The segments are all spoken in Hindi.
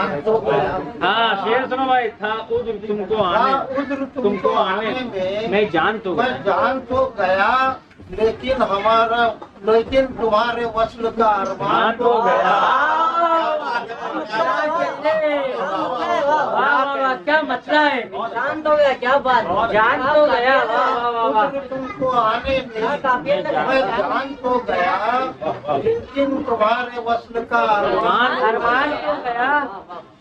जान तो गया। हाँ शेर सुनो भाई, था उद्र तुमको आने में मैं जान तो मैं जान तो गया, लेकिन तुम्हारे वस्ल का अरमान तो गया। क्या मतलब है? जान तो गया, क्या बात, जान तो गया। तुमको आने में मैं जान तो गया, लेकिन तुम्हारे वस्ल का अरमान तो गया।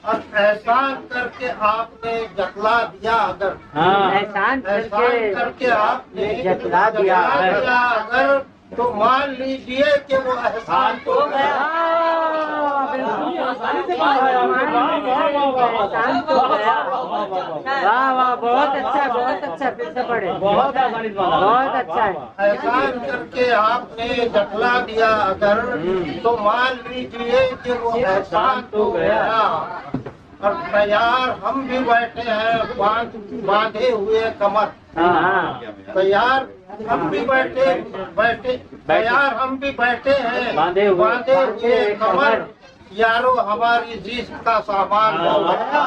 और एहसान करके आपने जतला दिया अगर, एहसान करके आपने जतला दिया अगर, तो मान लीजिए कि वो एहसान तो गया। वाह वाह, बहुत अच्छा, फिर से पढ़े। बहुत अच्छा है। एहसान करके आपने जतला दिया अगर, तो मान लीजिए कि वो एहसान तो गया। और तैयार हम भी बैठे हैं बांधे हुए कमर। तैयार हम भी बैठे तैयार हम भी बैठे हैं बांधे हुए कमर। यारो हमारी जीत का सामान हो गया।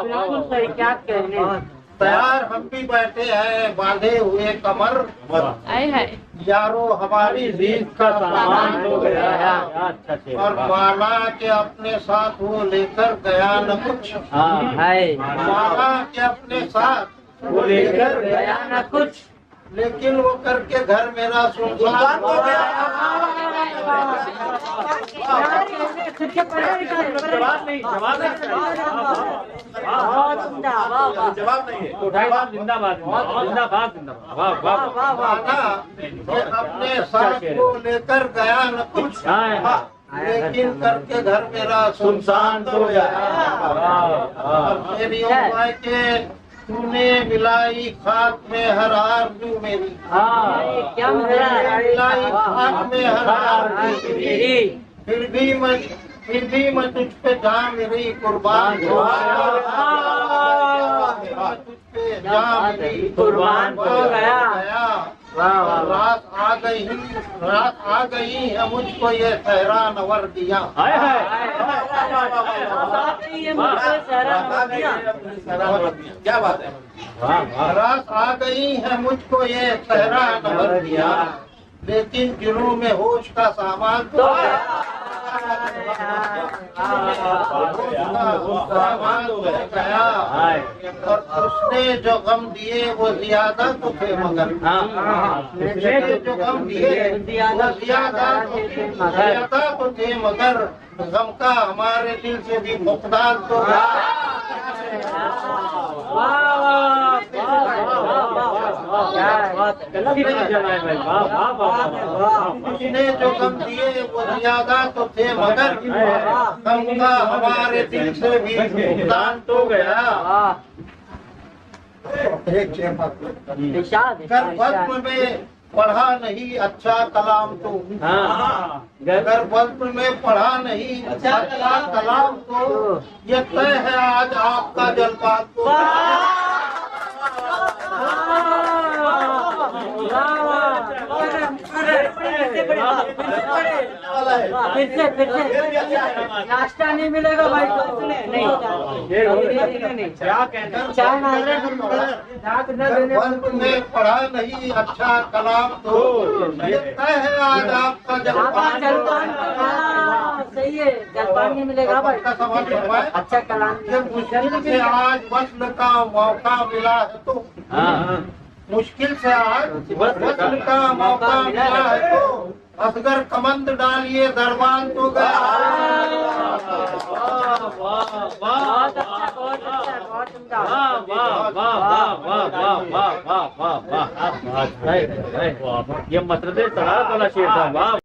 बिल्कुल सही, क्या कहने। तैयार हम भी बैठे हैं बांधे हुए कमर। यारो हमारी जीत का सामान हो गया। और माला के अपने साथ वो लेकर गया न कुछ। माला के अपने साथ वो लेकर गया न कुछ, लेकिन वो करके घर मेरा सुनसान हो गया। जवाब नहीं है। जिंदाबाद अपने साथ को लेकर गया न कुछ, लेकिन करके घर मेरा सुनसान तो गया। मेरी उम्र के तूने मिलाई खाक में हर आरज़ू मेरी। क्या मिलाई खाक में हर आरज़ू मेरी। फिर भी मैं तुझ पे जा मेरी कुर्बान हो गया। रात आ गई है मुझको ये सहरा नवर दिया। क्या बात है। रात आ गई है मुझको ये सहरा नवर दिया, लेकिन दिलों में होश का सामान तो गया। और उसने जो गम दिए वो ज्यादा तो थे मगर, उसने जो गम दिए वो ज्यादा तो थे मगर, गम का हमारे दिल से भी फुकदान तो उसने जो गम दिए वो ज्यादा तो थे मगर, गम का हमारे दिल से भी फुकदान तो गया। गर्भ में पढ़ा नहीं अच्छा कलाम तो, गर्भ में पढ़ा नहीं अच्छा कलाम तो, ये तय है आज आपका जलपान तो। फिर से नाश्ता नहीं मिलेगा भाई। नहीं में पढ़ा नहीं अच्छा कलाम तो, ये तय है आज आपका जलपान। सही है, जलपान नहीं मिलेगा भाई। अच्छा कलाम। मुश्किल से आज वस्ल का मौका मिला है तो, मुश्किल से आज वस्ल का मौका मिला है तो, असगर कमंद डालिए दरबान तो गया। ये मसरदे चढ़ा वाला शेर था। वाह।